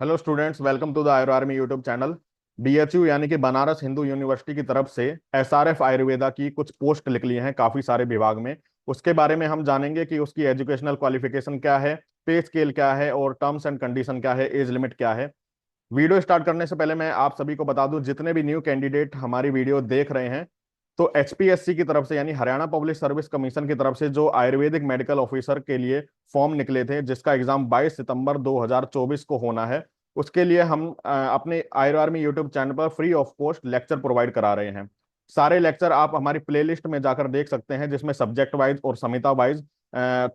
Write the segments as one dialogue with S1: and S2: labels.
S1: Hello students, welcome to the Ayur army YouTube channel. BHU यानी कि Banaras Hindu university की तरफ से एसआरएफ आयुर्वेदा की कुछ पोस्ट निकली हैं काफ़ी सारे विभाग में। उसके बारे में हम जानेंगे कि उसकी एजुकेशनल क्वालिफिकेशन क्या है, पे स्केल क्या है और टर्म्स एंड कंडीशन क्या है, एज लिमिट क्या है। वीडियो स्टार्ट करने से पहले मैं आप सभी को बता दूं, जितने भी न्यू कैंडिडेट हमारी वीडियो देख रहे हैं, तो एचपीएससी की तरफ से यानी हरियाणा पब्लिक सर्विस कमीशन की तरफ से जो आयुर्वेदिक मेडिकल ऑफिसर के लिए फॉर्म निकले थे, जिसका एग्जाम 22 सितंबर 2024 को होना है, उसके लिए हम अपने आयुर आर्मी यूट्यूब चैनल पर free of cost lecture provide करा रहे हैं। सारे लेक्चर आप हमारी प्लेलिस्ट में जाकर देख सकते हैं, जिसमें सब्जेक्ट वाइज और समिता वाइज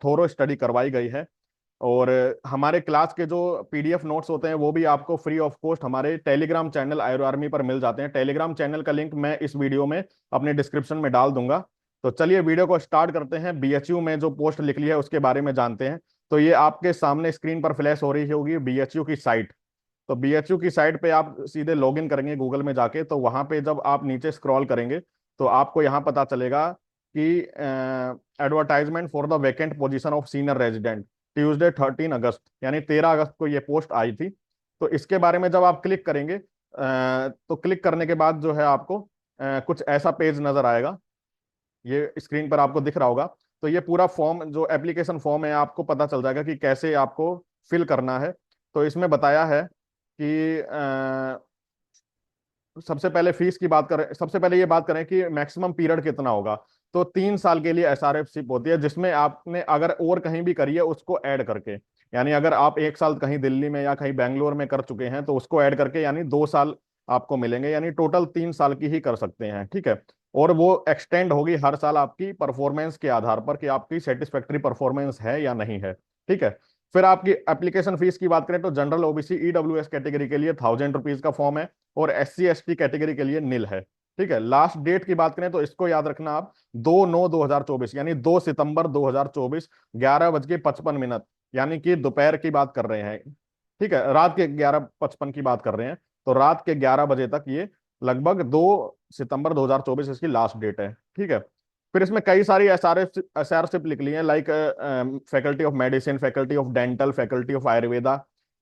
S1: थोरो स्टडी करवाई गई है। और हमारे क्लास के जो पीडीएफ नोट्स होते हैं वो भी आपको फ्री ऑफ कॉस्ट हमारे टेलीग्राम चैनल आयुर आर्मी पर मिल जाते हैं। टेलीग्राम चैनल का लिंक मैं इस वीडियो में अपने डिस्क्रिप्शन में डाल दूंगा। तो चलिए वीडियो को स्टार्ट करते हैं। बीएचयू में जो पोस्ट लिखी है उसके बारे में जानते हैं। तो ये आपके सामने स्क्रीन पर फ्लैश हो रही होगी बीएचयू की साइट। तो बीएचयू की साइट पे आप सीधे लॉगिन करेंगे गूगल में जाके, तो वहां पे जब आप नीचे स्क्रॉल करेंगे तो आपको यहाँ पता चलेगा कि advertisement for the vacant position of senior resident, Tuesday 13 अगस्त, यानी 13 अगस्त को ये पोस्ट आई थी। तो इसके बारे में जब आप क्लिक करेंगे तो क्लिक करने के बाद जो है आपको कुछ ऐसा पेज नजर आएगा। ये स्क्रीन पर आपको दिख रहा होगा। तो ये पूरा फॉर्म जो एप्लीकेशन फॉर्म है आपको पता चल जाएगा कि कैसे आपको फिल करना है। तो इसमें बताया है कि सबसे पहले फीस की बात करें, सबसे पहले ये बात करें कि मैक्सिमम पीरियड कितना होगा। तो 3 साल के लिए एसआरएफशिप होती है, जिसमें आपने अगर और कहीं भी करी है उसको ऐड करके, यानी अगर आप 1 साल कहीं दिल्ली में या कहीं बैंगलोर में कर चुके हैं तो उसको ऐड करके यानी 2 साल आपको मिलेंगे, यानी टोटल 3 साल की ही कर सकते हैं। ठीक है। और वो एक्सटेंड होगी हर साल आपकी परफॉर्मेंस के आधार पर कि आपकी सेटिस्फैक्ट्री परफॉर्मेंस है या नहीं है। ठीक है। फिर आपकी एप्लीकेशन फीस की बात करें तो जनरल ओबीसी ईडब्ल्यूएस कैटेगरी के लिए 1000 रुपीज का फॉर्म है और एससी एसटी कैटेगरी के लिए नील है। ठीक है। लास्ट डेट की बात करें तो इसको याद रखना आप, 2/9/2024 यानी 2 सितंबर 2024, 11:55, यानी कि दोपहर की बात कर रहे हैं। ठीक है, रात के 11:55 की बात कर रहे हैं। तो रात के 11 बजे तक ये लगभग 2 सितंबर 2024 इसकी लास्ट डेट है। ठीक है। फिर इसमें कई सारी एसआरशिप लिख ली है, like faculty of medicine, faculty of dental, faculty of Ayurveda.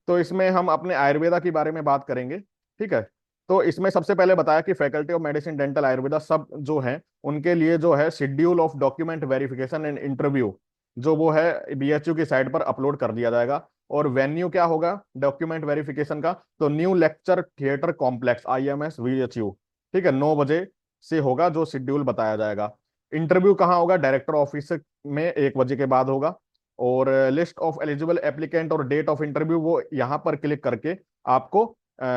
S1: तो इसमें हम अपने आयुर्वेदा के बारे में बात करेंगे। ठीक है। तो इसमें सबसे पहले बताया कि faculty of medicine, dental, Ayurveda सब जो है उनके लिए जो है schedule of document verification and interview, जो वो है बीएचयू की साइट पर अपलोड कर दिया जाएगा। और वेन्यू क्या होगा डॉक्यूमेंट वेरिफिकेशन का, तो new lecture theatre complex IMS BHU. ठीक है, 9 बजे से होगा जो शेड्यूल बताया जाएगा। इंटरव्यू कहाँ होगा, डायरेक्टर ऑफिस में 1 बजे के बाद होगा। और लिस्ट ऑफ एलिजिबल एप्लीकेंट और डेट ऑफ इंटरव्यू वो यहाँ पर क्लिक करके आपको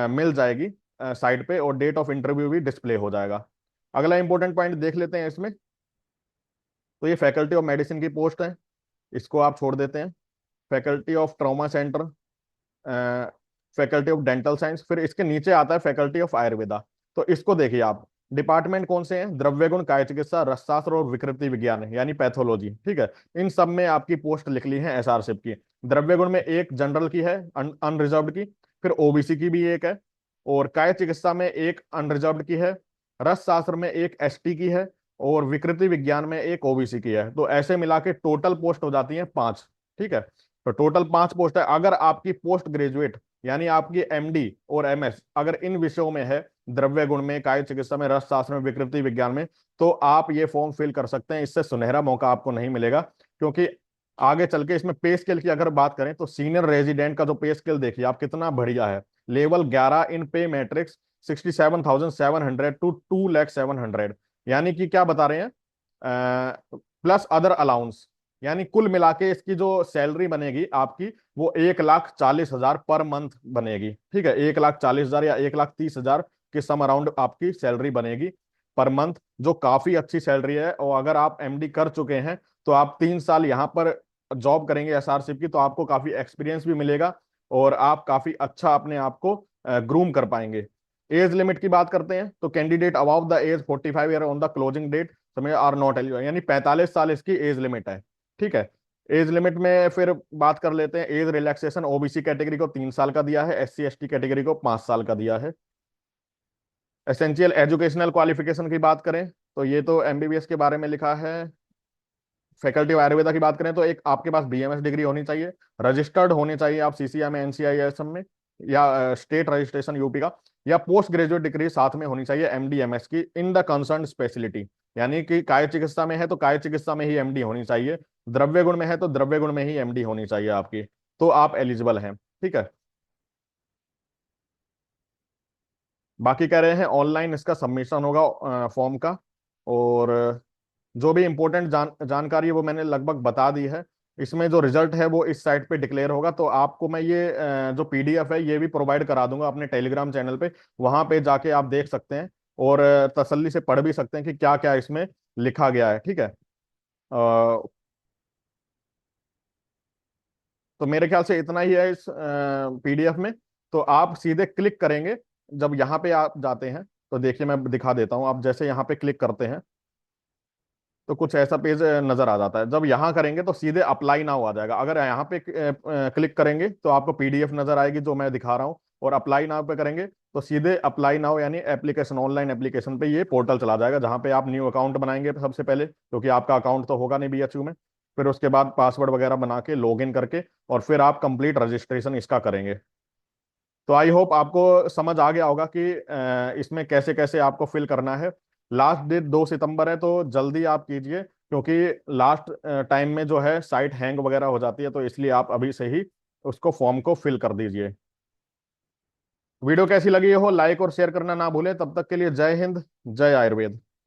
S1: मिल जाएगी साइट पे, और डेट ऑफ इंटरव्यू भी डिस्प्ले हो जाएगा। अगला इंपॉर्टेंट पॉइंट देख लेते हैं इसमें। तो ये फैकल्टी ऑफ मेडिसिन की पोस्ट है, इसको आप छोड़ देते हैं। Faculty of trauma centre, faculty of dental science, फिर इसके नीचे आता है फैकल्टी ऑफ आयुर्वेदा। तो इसको देखिए आप, डिपार्टमेंट कौन से हैं, द्रव्य गुण, काय चिकित्सा, रसशास्त्र और विकृति विज्ञान है, यानी पैथोलॉजी। ठीक है। इन सब में आपकी पोस्ट लिख ली है एसआरशिप की। द्रव्य गुण में एक जनरल की है अनरिजर्व्ड की, फिर ओबीसी की भी एक है, और काय चिकित्सा में एक अनरिजर्व्ड की है, रस शास्त्र में एक एसटी की है, और विकृति विज्ञान में एक ओबीसी की है। तो ऐसे मिला के टोटल पोस्ट हो जाती है 5। ठीक है। तो टोटल 5 पोस्ट है। अगर आपकी पोस्ट ग्रेजुएट यानी आपकी एमडी और एमएस अगर इन विषयों में है, द्रव्य गुण में, काय चिकित्सा में, रस शास्त्र में, विकृति विज्ञान में, तो आप ये फॉर्म फिल कर सकते हैं। इससे सुनहरा मौका आपको नहीं मिलेगा, क्योंकि आगे चल के इसमें पे स्केल की अगर बात करें तो सीनियर रेजिडेंट का जो पे स्केल देखिए आप कितना बढ़िया है। लेवल 11 इन पे मैट्रिक्स 67,700 टू 2,07,000, यानी कि क्या बता रहे हैं, प्लस अदर अलाउंस, यानी कुल मिला के इसकी जो सैलरी बनेगी आपकी वो 1,40,000 पर मंथ बनेगी। ठीक है, 1,40,000 या 1,30,000 के सम अराउंड आपकी सैलरी बनेगी पर मंथ, जो काफी अच्छी सैलरी है। और अगर आप एमडी कर चुके हैं तो आप 3 साल यहाँ पर जॉब करेंगे एसआरशिप की, तो आपको काफी एक्सपीरियंस भी मिलेगा और आप काफी अच्छा अपने आप को ग्रूम कर पाएंगे। एज लिमिट की बात करते हैं तो candidate about the age 45 year on the closing date समय आर नॉट एलिजिबल, यानी 45 साल इसकी एज लिमिट है। ठीक है। एज लिमिट में फिर बात कर लेते हैं एज रिलैक्सेशन, ओबीसी कैटेगरी को 3 साल का दिया है, एससी एसटी कैटेगरी को 5 साल का दिया है। एसेंशियल एजुकेशनल क्वालिफिकेशन की बात करें तो ये तो एमबीबीएस के बारे में लिखा है। फैकल्टी ऑफ आयुर्वेदा की बात करें तो एक आपके पास बीएमएस डिग्री होनी चाहिए, रजिस्टर्ड होने चाहिए आप सीसीआई में, एनसीआईएसएम में, या स्टेट रजिस्ट्रेशन यूपी का, या पोस्ट ग्रेजुएट डिग्री साथ में होनी चाहिए एमडी एमएस की इन द कंसर्न स्पेशलिटी। यानी कि काय चिकित्सा में है तो काय चिकित्सा में ही एमडी होनी चाहिए, द्रव्य गुण में है तो द्रव्य गुण में ही एमडी होनी चाहिए आपकी, तो आप एलिजिबल हैं। ठीक है। बाकी कह रहे हैं ऑनलाइन इसका सबमिशन होगा फॉर्म का, और जो भी इंपॉर्टेंट जानकारी है वो मैंने लगभग बता दी है। इसमें जो रिजल्ट है वो इस साइट पे डिक्लेयर होगा, तो आपको मैं ये जो पीडीएफ है ये भी प्रोवाइड करा दूंगा अपने टेलीग्राम चैनल पे, वहां पे जाके आप देख सकते हैं और तसल्ली से पढ़ भी सकते हैं कि क्या क्या इसमें लिखा गया है। ठीक है। तो मेरे ख्याल से इतना ही है इस पीडीएफ में। तो आप सीधे क्लिक करेंगे, जब यहाँ पे आप जाते हैं तो देखिए मैं दिखा देता हूँ, आप जैसे यहाँ पे क्लिक करते हैं तो कुछ ऐसा पेज नजर आ जाता है। जब यहाँ करेंगे तो सीधे अप्लाई नाउ आ जाएगा। अगर यहाँ पे क्लिक करेंगे तो आपको पीडीएफ नजर आएगी जो मैं दिखा रहा हूँ, और अप्लाई नाउ पे करेंगे तो सीधे अप्लाई नाउ यानी एप्लीकेशन, ऑनलाइन एप्लीकेशन पे ये पोर्टल चला जाएगा, जहाँ पे आप न्यू अकाउंट बनाएंगे सबसे पहले, क्योंकि आपका अकाउंट तो होगा नहीं बीएचयू में। फिर उसके बाद पासवर्ड वगैरह बना के लॉग इन करके और फिर आप कंप्लीट रजिस्ट्रेशन इसका करेंगे। तो आई होप आपको समझ आ गया होगा कि इसमें कैसे कैसे आपको फिल करना है। लास्ट डेट 2 सितंबर है, तो जल्दी आप कीजिए, क्योंकि लास्ट टाइम में जो है साइट हैंग वगैरह हो जाती है, तो इसलिए आप अभी से ही उसको फॉर्म को फिल कर दीजिए। वीडियो कैसी लगी हो लाइक और शेयर करना ना भूलें। तब तक के लिए जय हिंद, जय आयुर्वेद।